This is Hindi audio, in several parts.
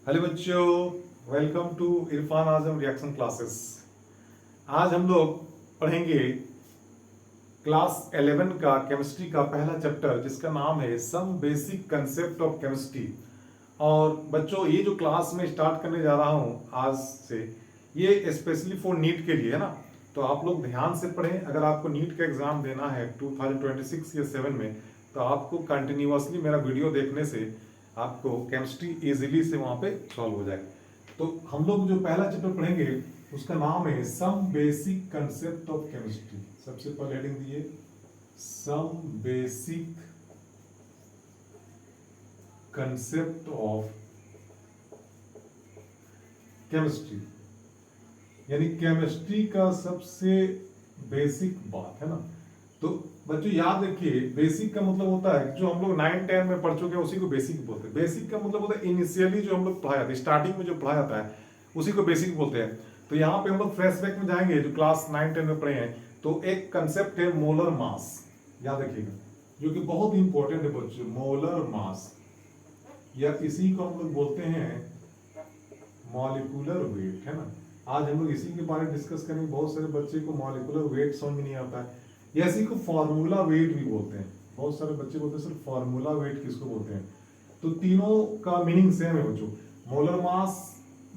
हेलो बच्चों, welcome to Irfan Azam reaction classes. आज हम लोग पढ़ेंगे क्लास 11 का केमिस्ट्री का पहला चैप्टर जिसका नाम है some basic concept of chemistry. और बच्चों, ये जो क्लास में स्टार्ट करने जा रहा हूँ आज से, ये स्पेशली फॉर नीट के लिए है ना। तो आप लोग ध्यान से पढ़ें। अगर आपको नीट का एग्जाम देना है 2026 या 7 में, तो आपको कंटिन्यूअसली मेरा वीडियो देखने से आपको केमिस्ट्री इजीली से वहाँ पे सॉल्व हो जाए। तो हम लोग जो पहला चैप्टर पढ़ेंगे उसका नाम है some basic concept of chemistry. सबसे पहले हेडिंग दिए some basic concept of chemistry, यानी केमिस्ट्री का सबसे बेसिक बात है ना। तो बच्चों याद रखिए, बेसिक का मतलब होता है जो हम लोग 9-10 में पढ़ चुके हैं उसी को बेसिक बोलते हैं। बेसिक का मतलब होता है इनिशियली जो हम लोग पढ़ाया था, स्टार्टिंग में जो पढ़ाया जाता है उसी को बेसिक बोलते हैं। तो यहाँ पे हम लोग फ्लैशबैक में जाएंगे जो क्लास 9-10 में पढ़े हैं। तो एक कंसेप्ट है मोलर मास, याद रखिएगा, जो कि बहुत ही इंपॉर्टेंट है बच्चों। मोलर मास या इसी को हम लोग बोलते हैं मॉलिक्यूलर वेट, है ना। आज हम लोग इसी के बारे में डिस्कस करेंगे। बहुत सारे बच्चे को मॉलिक्यूलर वेट समझ में नहीं आता है, या इसी को फार्मूला वेट भी बोलते हैं। बहुत सारे बच्चे बोलते हैं सर फार्मूला वेट किसको बोलते हैं। तो तीनों का मीनिंग सेम है बच्चों, मोलर मास,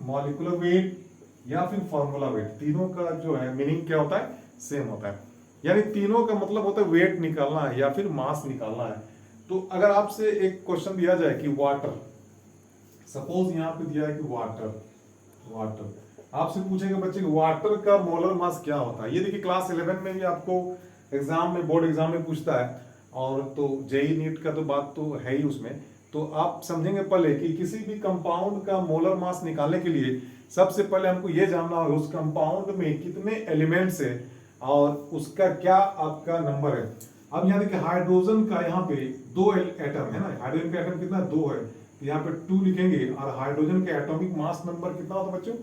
मॉलिक्यूलर वेट या फिर फार्मूला वेट। तीनों का जो है मीनिंग क्या होता है, सेम होता है। यानी तीनों का मतलब होता है वेट निकालना है या फिर मास निकालना है। तो अगर आपसे एक क्वेश्चन दिया जाए कि वाटर, सपोज यहाँ पे दिया है कि वाटर आपसे पूछेगा बच्चे वाटर का मोलर मास क्या होता है। ये देखिए क्लास 11 में भी आपको एग्जाम में, बोर्ड एग्जाम में पूछता है। और तो जेई नीट का तो बात तो है ही उसमें। तो आप समझेंगे पहले कि किसी भी कंपाउंड का मोलर मास निकालने के लिए सबसे पहले हमको ये जानना होगा उस कंपाउंड में कितने एलिमेंट्स है और उसका क्या आपका नंबर है। अब यहाँ देखिए हाइड्रोजन का यहाँ पे 2 एटम है ना। हाइड्रोजन का एटम कितना, 2 है। तो यहाँ पे 2 लिखेंगे। और हाइड्रोजन के एटॉमिक मास नंबर कितना होता है बच्चों,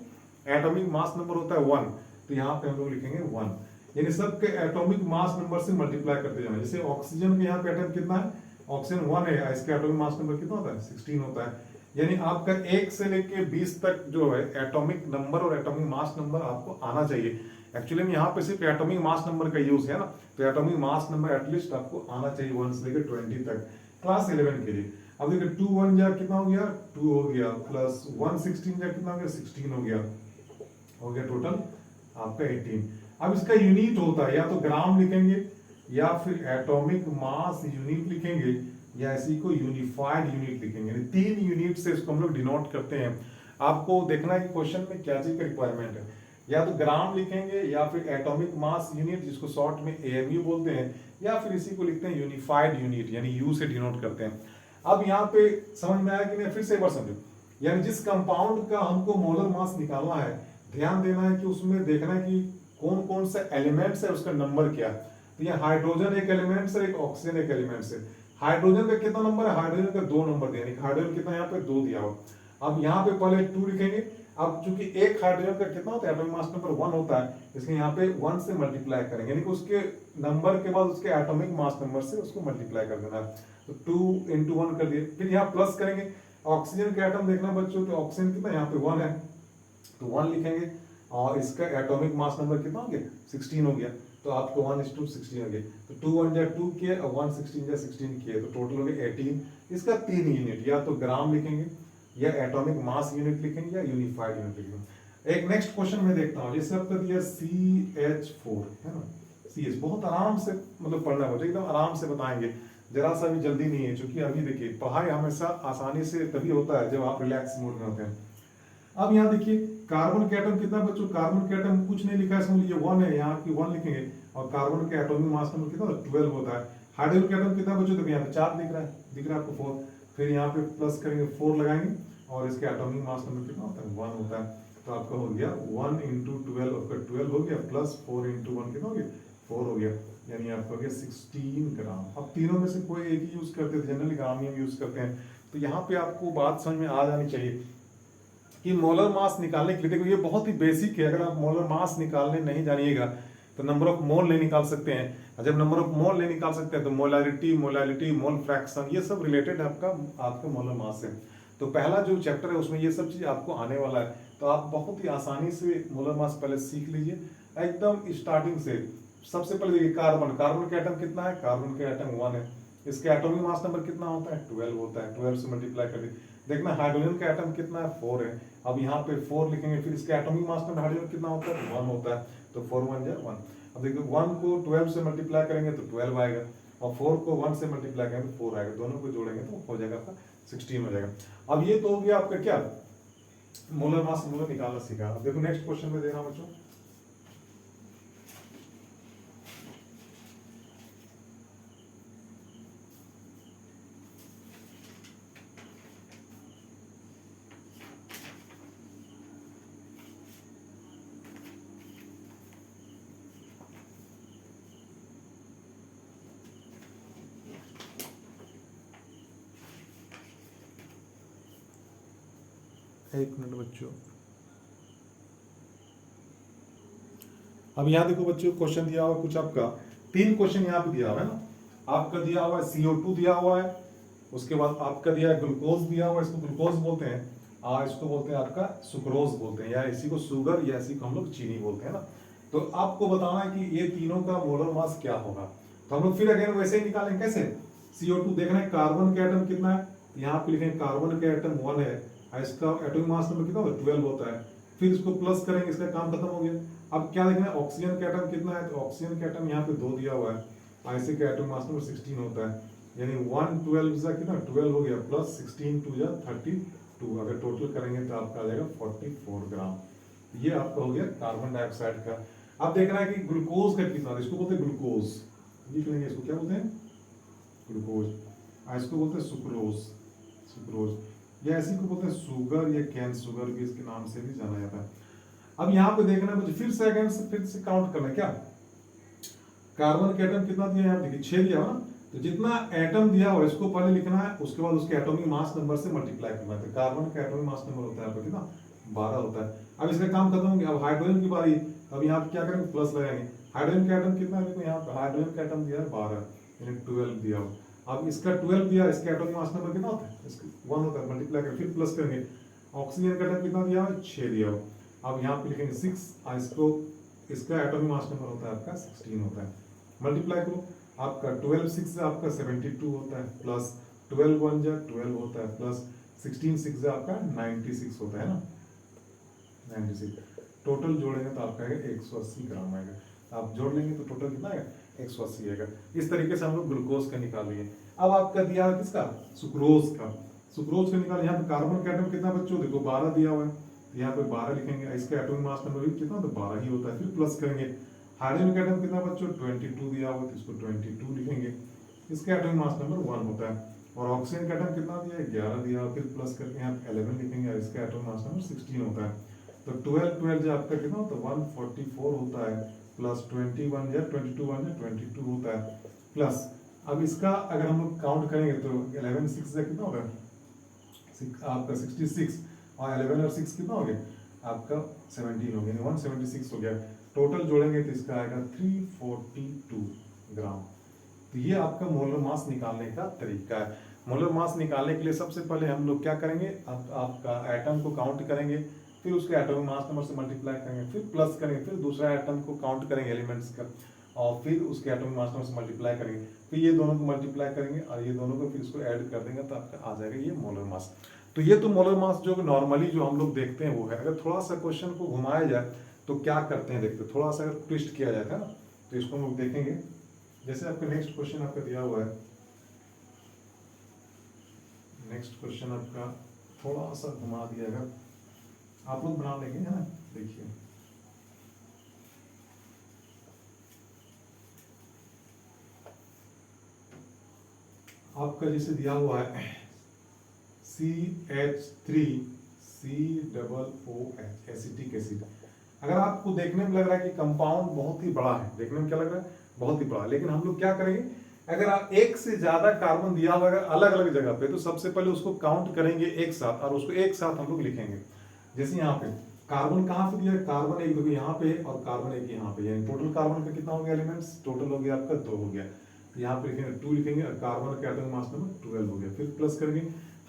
एटॉमिक मास नंबर होता है 1। तो यहाँ पे हम लोग लिखेंगे 1, यानी सबके एटॉमिक मास नंबर से मल्टीप्लाई करते जाना। जैसे ऑक्सीजन के यहाँ पे एटम कितना है, ऑक्सीजन 1 है, इसका एटॉमिक मास नंबर कितना होता है, 16 होता है। यानी आपका 1 से लेके 20 तक जो है एटॉमिक नंबर और एटॉमिक मास नंबर आपको आना चाहिए। एक्चुअली में यहाँ पे सिर्फ एटॉमिक मास नंबर का यूज है ना। तो एटॉमिक मास नंबर एटलीस्ट आपको आना चाहिए 1 से लेकर 20 तक क्लास 11 के लिए। अब देखिए 2 1 जा कितना हो गया, 2 हो गया, प्लस 1 16 जा कितना हो गया, 16 हो गया टोटल आपका 18। अब इसका यूनिट होता है या तो ग्राम लिखेंगे या फिर एटॉमिक मास यूनिट लिखेंगे या इसी को यूनिफाइड यूनिट लिखेंगे। 3 यूनिट से इसको हम लोग डिनोट करते हैं। आपको देखना है कि क्वेश्चन में क्या चीज का रिक्वायरमेंट है। या तो ग्राम लिखेंगे या फिर एटॉमिक मास यूनिट जिसको शॉर्ट में एएमयू बोलते हैं, या फिर इसी को लिखते हैं यूनिफाइड यूनिट, यानी यू से डिनोट करते हैं। अब यहाँ पे समझ में आया कि नहीं, फिर से एक बार समझो। यानी जिस कंपाउंड का हमको मोलर मास निकालना है, ध्यान देना है कि उसमें देखना है कि कौन कौन सा एलिमेंट्स है, उसका नंबर क्या है। तो यहाँ हाइड्रोजन एक एलिमेंट है, एक ऑक्सीजन एक एलिमेंट है। हाइड्रोजन का कितना नंबर है, हाइड्रोजन का 2 नंबर दिया, हाइड्रोजन कितना यहाँ पे 2 दिया हो। अब यहाँ पे पहले 2 लिखेंगे। अब चूंकि एक हाइड्रोजन का कितना होता है, एटॉमिक मास नंबर 1 होता है, इसलिए यहाँ पे 1 से मल्टीप्लाई करेंगे, यानी कि उसके नंबर के बाद उसके एटॉमिक मास नंबर से उसको मल्टीप्लाई कर देना है। तो 2 into 1 कर दिए। फिर यहाँ प्लस करेंगे। ऑक्सीजन का एटम देखना बच्चों, तो ऑक्सीजन कितना यहाँ पे 1 है, तो 1 लिखेंगे। और इसका एटॉमिक मास नंबर कितना हो गया, 16 हो गया। तो आपको 1:16 हो गया। तो 2 1 जा 2 किए और 1 16 जा 16 किए, तो टोटल हो गया 18। इसका 3 यूनिट, या तो ग्राम लिखेंगे या एटॉमिक मास यूनिट लिखेंगे या यूनिफाइड यूनिट लिखेंगे। एक नेक्स्ट क्वेश्चन में देखता हूँ, जैसे आपका दिया CH4 है ना। CH बहुत आराम से मतलब पढ़ना होगा, एकदम आराम से बताएंगे, जरा सा भी जल्दी नहीं है। क्योंकि अभी देखिए पढ़ाई हमेशा आसानी से तभी होता है जब आप रिलैक्स मूड में होते हैं। अब यहाँ देखिए कार्बन के एटम कितना बच्चों, कार्बन के एटम कुछ नहीं लिखा है, समझ लीजिए 1 है, यहाँ की 1 लिखेंगे। और कार्बन के एटॉमिक मास नंबर कितना 12 होता है। हाइड्रोजन के एटम कितना बच्चों, तो यहाँ पे 4 दिख रहा है आपको 4। फिर यहाँ पे प्लस करेंगे, 4 लगाएंगे और इसके एटॉमिक मास नंबर कितना होता है, 1 होता है। तो आपका हो गया 1 into 12, आपका 12 हो गया, प्लस 4 into 1 कितना हो गया, 4 हो गया, यानी आपका हो गया 16 ग्राम। अब तीनों में से कोई एक ही यूज करते थे, जनरली ग्राम ही यूज करते हैं। तो यहाँ पे आपको बात समझ में आ जानी चाहिए कि मोलर मास निकालने के लिए, देखो ये बहुत ही बेसिक है। अगर आप मोलर मास निकालने नहीं जानिएगा तो नंबर ऑफ मोल नहीं निकाल सकते हैं। और जब नंबर ऑफ मोल नहीं निकाल सकते हैं तो मोलारिटी, मोल फ्रैक्शन, ये सब रिलेटेड आपका मोलर मास है। तो पहला जो चैप्टर है उसमें ये सब चीज आपको आने वाला है, तो आप बहुत ही आसानी से मोलर मास पहले सीख लीजिए एकदम स्टार्टिंग से। सबसे पहले देखिए कार्बन, कार्बन का एटम कितना है, कार्बन का एटम 1 है, इसके एटॉमिक मास नंबर कितना होता है 12 होता है, 12 से मल्टीप्लाई कर देखना हाइड्रोजन का एटम कितना है 4 है, अब यहाँ पे 4 लिखेंगे, फिर इसके एटॉमिक मास नंबर हाइड्रोजन कितना होता है 1 होता है, तो 4 1 जा 1। अब देखिए 1 को 12 से मल्टीप्लाई करेंगे तो 12 आएगा, और 4 को 1 से मल्टीप्लाई करेंगे तो 4 आएगा, दोनों को जोड़ेंगे तो हो जाएगा आपका 16 हो जाएगा। अब ये तो हो गया आपका क्या मोलर मास मोलर निकालना सीखा। अब देखो नेक्स्ट क्वेश्चन में दे रहा हूं बच्चों, एक मिनट बच्चों। अब यहाँ देखो बच्चों क्वेश्चन दिया हुआ कुछ आपका 3 क्वेश्चन यहाँ पे दिया हुआ है ना, आपका दिया हुआ है CO2 दिया हुआ है, उसके बाद आपका दिया है ग्लूकोज दिया हुआ है, इसको ग्लूकोज बोलते हैं, इसको बोलते हैं आपका सुक्रोज बोलते हैं, या इसी को शुगर या इसी को हम लोग चीनी बोलते हैं ना। तो आपको बताना है कि ये तीनों का मोलर मास क्या होगा, तो हम लोग फिर अगेन वैसे ही निकालेंगे। कैसे CO2 देखना है कार्बन का एटम कितना है, यहाँ पे लिखेंगे कार्बन का एटम 1 है, इसका एटॉमिक मास नंबर कितना होता है 12 होता है, फिर इसको प्लस करेंगे, इसका काम खत्म हो गया। अब क्या देखना है ऑक्सीजन का एटम कितना है, तो ऑक्सीजन का एटम यहाँ पे 2 दिया हुआ है, ऐसे का एटॉमिक मास नंबर 16 होता है, यानी 1 12 जा कितना 12 हो गया, प्लस 16 2 जा 32, अगर टोटल करेंगे तो आपका आ जाएगा 44 ग्राम। ये आपका हो गया कार्बन डाइऑक्साइड का। अब देखना है कि ग्लूकोज का कितना, इसको बोलते हैं ग्लूकोज, लिख लेंगे इसको क्या बोलते हैं ग्लूकोज, इसको बोलते हैं सुक्रोज, सुक्रोज या इसी को बोलते हैं शुगर या कैन शुगर भी इसके नाम से भी जाना जाता है। अब यहाँ पे देखना है मुझे फिर से काउंट करना है क्या, कार्बन का एटम कितना दिया है देखिए 6 दिया हुआ ना, तो जितना एटम दिया हुआ इसको पहले लिखना है, उसके बाद उसके एटॉमिक मास नंबर से मल्टीप्लाई करना है। तो कार्बन का एटॉमिक मास नंबर होता है आपका कितना 12 होता है। अब इसका काम खत्म हो गया, अब हाइड्रोजन की बारी, अब यहाँ पे क्या करेंगे प्लस लगाएंगे, हाइड्रोजन का एटम कितना है देखो यहाँ पे हाइड्रोजन का एटम दिया है 12 यानी 12 दिया हुआ, अब इसका 12 दिया, इसका एटॉमिक मास नंबर कितना होता है इसका 1 होता है, मल्टीप्लाई करें फिर प्लस करेंगे, ऑक्सीजन का एटम कितना दिया है 6 दिया हुआ, अब यहाँ पे लिखेंगे 6, इसको इसका एटॉमिक मास नंबर होता है आपका 16 होता है, मल्टीप्लाई करो आपका 12 6 से आपका 72 होता है, प्लस 12 1 जा 12 होता है, प्लस 16 6 से आपका 96 होता है ना 96, टोटल जोड़ेंगे तो आपका 180 ग्राम आएगा, आप जोड़ लेंगे तो टोटल कितना आएगा 180 आएगा। इस तरीके से हम लोग ग्लूकोज का निकाल लिए। अब आपका दिया है किसका सुक्रोज का, सुक्रोज का निकाल, यहाँ पे कार्बन का एटम कितना बच्चों देखो 12 दिया हुआ है, तो यहाँ पे 12 लिखेंगे, इसका एटॉमिक मास नंबर भी कितना तो 12 ही होता है, फिर प्लस करेंगे, हाइड्रोजन का एटम कितना बच्चों 22 दिया हुआ है, तो इसको 22 लिखेंगे, इसका एटॉमिक मास नंबर 1 होता है, और ऑक्सीजन का एटम कितना दिया है 11 दिया हुआ, फिर प्लस करके यहाँ 11 लिखेंगे, और इसका एटॉमिक मास नंबर 16 होता है, तो 12 12 जो आपका कितना होता है 144 होता है, प्लस 21 या 22 1 या 22 होता है, प्लस अब इसका अगर हम लोग काउंट करेंगे तो 11 6 से कितना होगा आपका 66, और 11 और 6 कितना हो गया आपका 17 हो गया, 176 हो गया, टोटल जोड़ेंगे तो इसका आएगा 342 ग्राम। तो ये आपका मोलर मास निकालने का तरीका है। मोलर मास निकालने के लिए सबसे पहले हम लोग क्या करेंगे, आपका एटम को काउंट करेंगे, फिर उसके एटॉमिक मास नंबर से मल्टीप्लाई करेंगे, फिर प्लस करेंगे, फिर दूसरा एटम को काउंट करेंगे एलिमेंट्स का, और फिर उसके एटॉमिक मास नंबर से मल्टीप्लाई करेंगे, फिर ये दोनों को मल्टीप्लाई करेंगे और ये दोनों को फिर इसको ऐड कर देंगे तो आपका आ जाएगा ये मोलर मास। तो ये तो मोलर मास जो नॉर्मली जो हम लोग देखते हैं वो है। अगर थोड़ा सा क्वेश्चन को घुमाया जाए तो क्या करते हैं देखते, थोड़ा सा अगर ट्विस्ट किया जाता है ना तो इसको हम लोग देखेंगे। जैसे आपका नेक्स्ट क्वेश्चन आपका दिया हुआ है, नेक्स्ट क्वेश्चन आपका थोड़ा सा घुमा दिया, अगर आप लोग बना लेंगे है ना, देखिए आपका जैसे दिया हुआ है CH3COOH एसिटिक एसिड। अगर आपको देखने में लग रहा है कि कंपाउंड बहुत ही बड़ा है, देखने में क्या लग रहा है बहुत ही बड़ा, लेकिन हम लोग क्या करेंगे, अगर आप एक से ज्यादा कार्बन दिया हुआ है अलग अलग जगह पे, तो सबसे पहले उसको काउंट करेंगे एक साथ और उसको एक साथ हम लोग लिखेंगे। जैसे यहाँ पे कार्बन कहाँ पे दिया है, कार्बन एक देखो यहाँ पे और कार्बन एक यहाँ पे, यानी टोटल कार्बन का कितना हो गया एलिमेंट्स, टोटल हो गया आपका 2 हो गया, तो यहाँ पे लिखेंगे 2 लिखेंगे और कार्बन का एटॉमिक मास नंबर 12 हो गया, फिर प्लस करेंगे,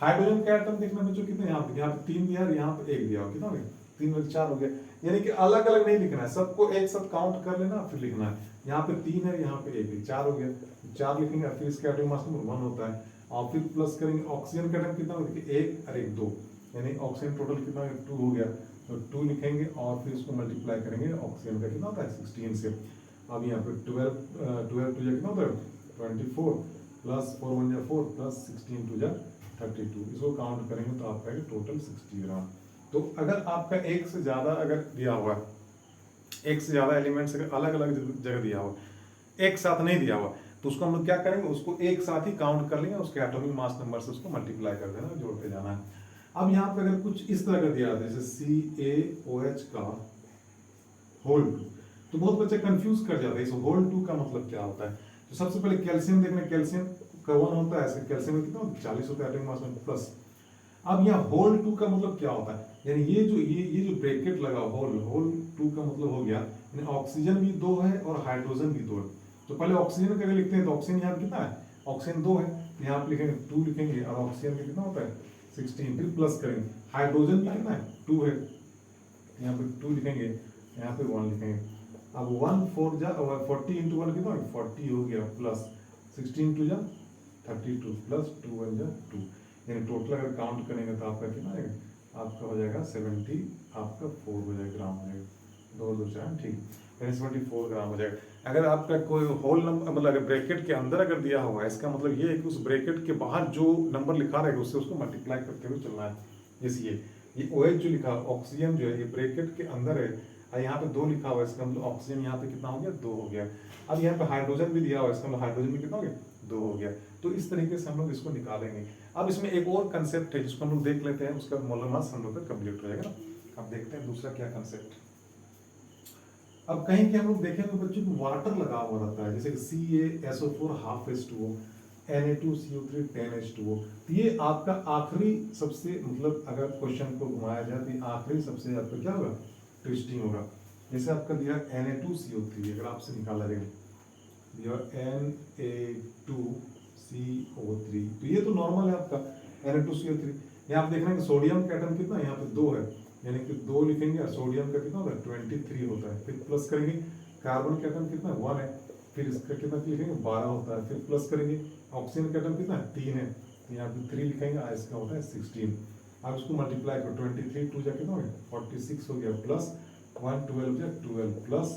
हाइड्रोजन के एटम देखना बच्चों कितने यहाँ पे 3 दिया, यहाँ पे 1 दिया, कितना हो गया 3 में 4 हो गया। यानी कि अलग अलग नहीं लिखना है, सबको एक साथ काउंट कर लेना फिर लिखना है। यहाँ पे 3 है, यहाँ पे 1 है, 4 हो गया, 4 लिखेंगे। फिर इसका एटॉमिक मास नंबर 1 होता है। और फिर प्लस करेंगे ऑक्सीजन का एटम कितना हो गया 1 और 1 2, यानी ऑक्सीजन टोटल कितना 2 हो गया, तो 2 लिखेंगे और फिर इसको मल्टीप्लाई करेंगे ऑक्सीजन का कितना होता है 16 से। अब यहाँ पे 12 टू कितना होता है 24 प्लस 4 1 जा 4 प्लस 16 टू जा 32, इसको काउंट करेंगे तो आपका टोटल 60 ग्राम। तो अगर आपका एक से ज्यादा अगर दिया हुआ है, एक से ज्यादा एलिमेंट्स अगर अलग अलग जगह दिया हुआ, एक साथ नहीं दिया हुआ, तो उसको हम लोग क्या करेंगे, उसको एक साथ ही काउंट कर लेंगे, उसके एटॉमिक मास नंबर से उसको मल्टीप्लाई कर देना, जोड़ते जाना है। अब यहाँ पे अगर कुछ इस तरह का दिया है जैसे CaOH का होल 2, तो बहुत बच्चे कंफ्यूज कर जाते हैं इस होल 2 का मतलब क्या होता है। तो सबसे पहले कैल्शियम देखना, कैल्शियम का 1 होता है, कैल्शियम में कितना 40 होता है एटॉमिक मास नंबर प्लस। अब यहाँ होल 2 का मतलब क्या होता है, यानी ये जो ब्रैकेट लगा होल 2 का मतलब हो गया यानी ऑक्सीजन भी 2 है और हाइड्रोजन भी 2 है। तो पहले ऑक्सीजन करके लिखते हैं, तो ऑक्सीजन यहाँ कितना है, ऑक्सीजन 2 है, यहाँ पे लिखेंगे 2 लिखेंगे, और ऑक्सीजन में कितना होता है 16, फिर प्लस करेंगे, हाइड्रोजन भी कितना है 2 है, यहाँ पे 2 लिखेंगे, यहाँ पे 1 लिखेंगे। अब 1 4 जा 40 इंटू 1 कितना 40 हो गया, प्लस 16 टू जा 32 प्लस 2 1 जा 2, यानी टोटल अगर काउंट करेंगे तो आपका कितना आएगा, आपका हो जाएगा 70, आपका 4 हो जाएगा ग्राम हो जाएगा, 2 2 4 ठीक, यानी 74 ग्राम हो जाएगा। अगर आपका कोई होल नंबर मतलब अगर ब्रैकेट के अंदर अगर दिया हुआ है, इसका मतलब ये है कि उस ब्रैकेट के बाहर जो नंबर लिखा रहेगा उससे उसको मल्टीप्लाई करते हुए चलना है। जैसे ये OH जो लिखा है, ऑक्सीजन जो है ये ब्रैकेट के अंदर है, और यहाँ पे 2 लिखा हुआ है, इसका मतलब ऑक्सीजन यहाँ पे कितना हो गया 2 हो गया। अब यहाँ पे हाइड्रोजन भी दिया हुआ है, इसका मतलब हाइड्रोजन भी कितना हो गया 2 हो गया। तो इस तरीके से हम लोग इसको निकालेंगे। अब इसमें एक और कंसेप्ट है जिसको हम लोग देख लेते हैं, उसका मोलर मास हम लोग का कंप्लीट हो जाएगा ना। अब देखते हैं दूसरा क्या कंसेप्ट। अब कहीं के हम लोग देखेंगे बच्चों को वाटर लगा हुआ रहता है, जैसे कि CaSO4 half H2O, Na2CO3 10H2O। तो ये आपका आखिरी सबसे मतलब अगर क्वेश्चन को घुमाया जाए तो आखिरी सबसे आपका क्या होगा ट्विस्टिंग होगा। जैसे आपका दिया Na2CO3, अगर आपसे निकाला जाएगा Na2CO3, तो ये तो नॉर्मल है आपका Na2CO3। यहाँ आप देख रहे हैं कि सोडियम का एटम कितना यहाँ पे 2 है, यानी कि 2 लिखेंगे, और सोडियम का कितना होता है 23 होता है। फिर प्लस करेंगे, कार्बन का एटम कितना 1 है, फिर इसका कितना लिखेंगे 12 होता है। फिर प्लस करेंगे, ऑक्सीजन का एटम कितना 3 है, तो यहाँ पे 3 लिखेंगे, और इसका होता है 16। अब इसको मल्टीप्लाई करो, 23 2 जा कितना हो गया 46 हो गया, प्लस 1 12 जा 12 प्लस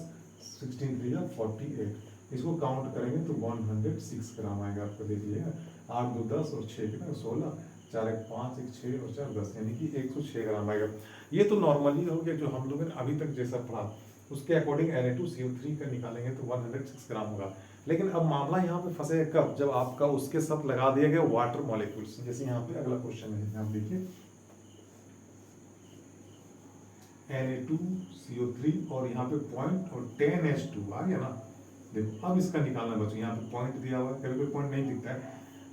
16 3 जा 48। इसको काउंट करेंगे तो 106 ग्राम आएगा। आपको देख लीजिएगा 8 2 10 और 6 कितना 16, 4 1 5 1 6 और 4 10, यानी कि 106 ग्राम आएगा। ये तो नॉर्मली हो गया जो हम लोगों ने अभी तक जैसा पढ़ा, उसके अकॉर्डिंग Na2CO3 का निकालेंगे तो 106 ग्राम होगा। लेकिन अब मामला यहाँ पे फंसेगा कब, जब आपका उसके साथ लगा दिया गया वाटर मॉलिक्यूल्स। जैसे यहाँ पे अगला क्वेश्चन है, आप देखिए Na2CO3 और यहाँ पे पॉइंट और 10H2 आ गया ना। देखो अब इसका निकालना बच्चों, यहाँ पे पॉइंट दिया हुआ है, कभी कोई पॉइंट नहीं दिखता है।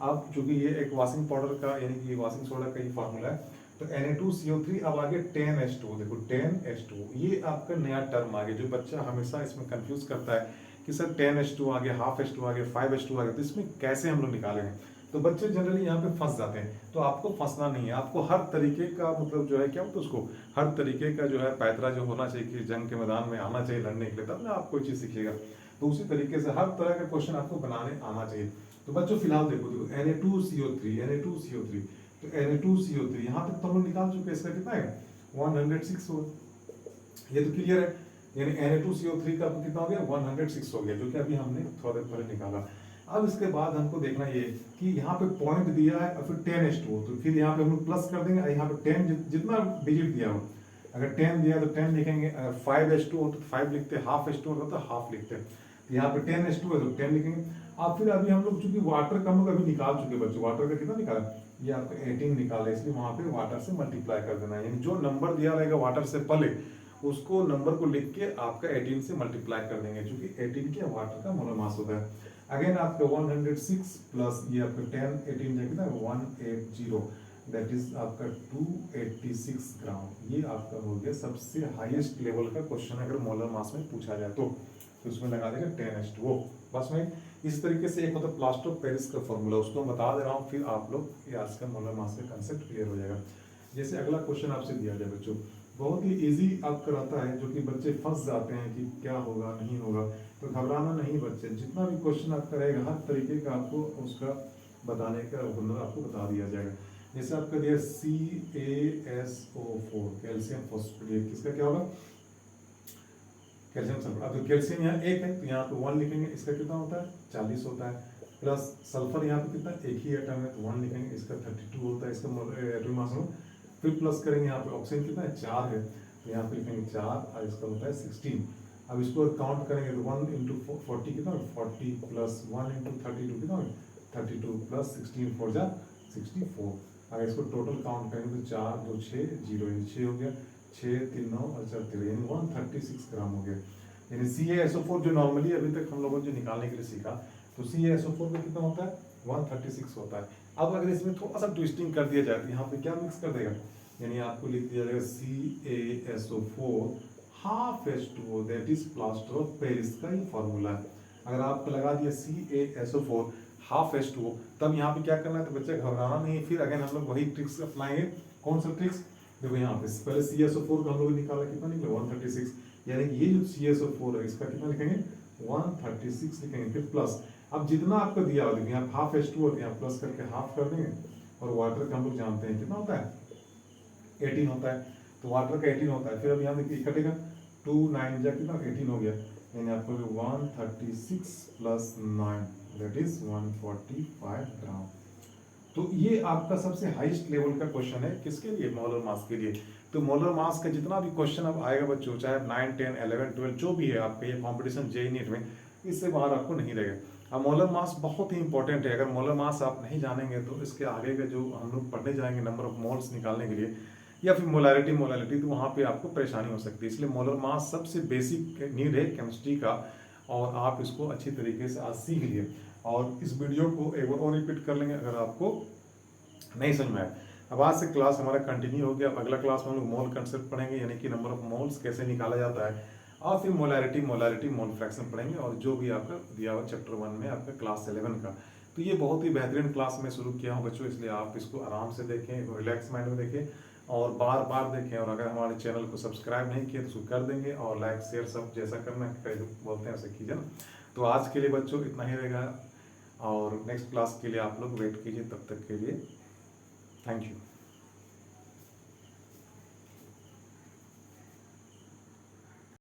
अब चूंकि ये एक वॉशिंग पाउडर का यानी कि वॉशिंग सोडा का ही फार्मूला है, तो Na2CO3 अब आगे 10H2, देखो 10H2, ये आपका नया टर्म आ गया जो बच्चा हमेशा इसमें कंफ्यूज करता है कि सर 10H2 आ गया, हाफ H2 आ गया, 5H2 आ गया, तो इसमें कैसे हम लोग निकालेंगे। तो बच्चे जनरली यहाँ पे फंस जाते हैं। तो आपको फंसना नहीं है, आपको हर तरीके का मतलब जो है क्या होता है उसको हर तरीके का जो है पैतरा जो होना चाहिए कि जंग के मैदान में आना चाहिए लड़ने के लिए, तब ना आप कोई चीज़ सीखिएगा। तो उसी तरीके से हर तरह का क्वेश्चन आपको बनाने आना चाहिए। तो बच्चों फिलहाल देखो Na2CO3 तो Na2CO3 यहाँ तक तो हम लोग निकाल चुके हैं, इसका कितना है 106 हो, ये तो क्लियर है। यानी Na2CO3 का कितना हो गया 106 हो गया, जो कि अभी हमने थोड़ा देर पहले निकाला। अब इसके बाद हमको देखना ये कि यहाँ पे पॉइंट दिया है और फिर 10H2, तो फिर यहाँ पे हम लोग प्लस कर देंगे, यहाँ पे 10 जितना डिजिट दिया हो, अगर 10 दिया तो 10 लिखेंगे, अगर 5H2 हो तो 5 लिखते, हाफ H2 हो तो हाफ लिखते हैं। तो यहाँ पे 10H2 है तो 10 लिखेंगे। अब फिर अभी हम लोग चूंकि वाटर का हम लोग अभी निकाल चुके बच्चों, वाटर का कितना निकाला, ये आपको 18 निकाला, इसलिए वहाँ पे वाटर से मल्टीप्लाई कर देना है। यानी जो नंबर दिया रहेगा वाटर से पहले उसको नंबर को लिख के आपका 18 से मल्टीप्लाई कर देंगे, क्योंकि 18 के वाटर का मोलर मास होता है। अगेन आपका 106 प्लस ये आपका 10 18 जाएगा ना 180, दैट इज आपका 286 ग्राम। ये आपका हो गया सबसे हाईएस्ट लेवल का क्वेश्चन अगर मोलर मास में पूछा जाए तो उसमें लगा देगा 10H2O। बस में इस तरीके से एक होता है प्लास्टर ऑफ पेरिस का फॉर्मूला, उसको मैं बता दे रहा हूँ, फिर आप लोग ये आज का मोलर मास का कंसेप्ट क्लियर हो जाएगा। जैसे अगला क्वेश्चन आपसे दिया जाए बच्चों, बहुत ही इजी आपका रहता है, जो कि बच्चे फंस जाते हैं कि क्या होगा नहीं होगा, तो घबराना नहीं बच्चे, जितना भी क्वेश्चन आपका रहेगा हर तरीके का आपको उसका बताने का हुनर आपको बता दिया जाएगा। जैसे आपका दिया CaSO4 कैल्शियम फॉस्फेट, किसका क्या होगा, कैल्शियम सल्फर। अब तो कैल्शियम यहाँ एक है तो यहाँ पे 1 लिखेंगे, इसका कितना होता है 40 होता है, प्लस सल्फर यहाँ पे कितना एक ही एटम है तो 1 लिखेंगे, इसका 32 होता है, इसका एटॉमिक मास हो। फिर प्लस करेंगे यहाँ पे ऑक्सीजन कितना है 4 है तो यहाँ पे लिखेंगे 4 और इसका होता है 16। अब इसको काउंट करेंगे तो 1 इंटू 40 कितना 40 प्लस 1 इंटू 32 कितना 32 प्लस 16 4 जा 64। अगर इसको टोटल काउंट करेंगे तो 4 2 6 0 6 हो गया, 6 3 9 और 4 13 यानी 136 ग्राम हो गया। यानी CaSO4 जो नॉर्मली अभी तक हम लोगों ने जो निकालने के लिए सीखा, तो CaSO4 में कितना होता है 136 होता है। अब अगर इसमें थोड़ा सा ट्विस्टिंग कर दिया जाए तो यहाँ पे क्या मिक्स कर देगा, यानी आपको लिख दिया जाएगा CaSO4 half H2O, that is plaster of Paris का ही फॉर्मूला है। अगर आपको लगा दिया CaSO4 हाफ H2O, तब यहाँ पे क्या करना है, तो बच्चे घबराना नहीं, फिर अगेन हम लोग वही ट्रिक्स अपनाएंगे। कौन सा ट्रिक्स, देखो यहाँ पे पहले CaSO4 का हम लोग निकाला, कितना निकला 136, यानी ये जो CaSO4 है इसका कितना लिखेंगे 136 लिखेंगे, फिर प्लस। अब जितना आपको दिया हो, देखिए यहाँ हाफ H2O है, यहाँ प्लस करके हाफ कर देंगे, और वाटर का हम लोग जानते हैं कितना होता है 18 होता है, तो वाटर का 18 होता है। फिर अब यहाँ देखिए कटेगा 2 9 जा कितना 18 हो गया, यानी आपको 136 प्लस 9 दैट इज 145 ग्राम। तो ये आपका सबसे हाईएस्ट लेवल का क्वेश्चन है, किसके लिए, मोलर मास के लिए। तो मोलर मास का जितना भी क्वेश्चन अब आएगा बच्चों, चाहे 9 10 11 12 जो भी है आपका ये कॉम्पिटिशन JEE नीट में, इससे बाहर आपको नहीं रहेगा। अब मोलर मास बहुत ही इंपॉर्टेंट है, अगर मोलर मास आप नहीं जानेंगे तो इसके आगे का जो हम लोग पढ़ने जाएंगे नंबर ऑफ मोल्स निकालने के लिए, या फिर मोलारिटी, तो वहाँ पे आपको परेशानी हो सकती है। इसलिए मोलर मास सबसे बेसिक नीड है केमिस्ट्री का, और आप इसको अच्छी तरीके से आज सीख लिए। और इस वीडियो को एक बार और रिपीट कर लेंगे अगर आपको नहीं समझ में आए। अब आज से क्लास हमारा कंटिन्यू हो गया। अब अगला क्लास में हम लोग मोल कंसेप्ट पढ़ेंगे, यानी कि नंबर ऑफ मोल्स कैसे निकाला जाता है, और फिर मोलारिटी मोल फ्रैक्शन पढ़ेंगे, और जो भी आपका दिया हुआ चैप्टर 1 में आपका क्लास 11 का। तो ये बहुत ही बेहतरीन क्लास में शुरू किया हूँ बच्चों, इसलिए आप इसको आराम से देखें, रिलैक्स माइंड में देखें और बार बार देखें। और अगर हमारे चैनल को सब्सक्राइब नहीं किया तो उसको कर देंगे, और लाइक शेयर सब जैसा करना है बोलते हैं वैसे कीजिए ना। तो आज के लिए बच्चों इतना ही रहेगा, और नेक्स्ट क्लास के लिए आप लोग वेट कीजिए, तब तक के लिए थैंक यू।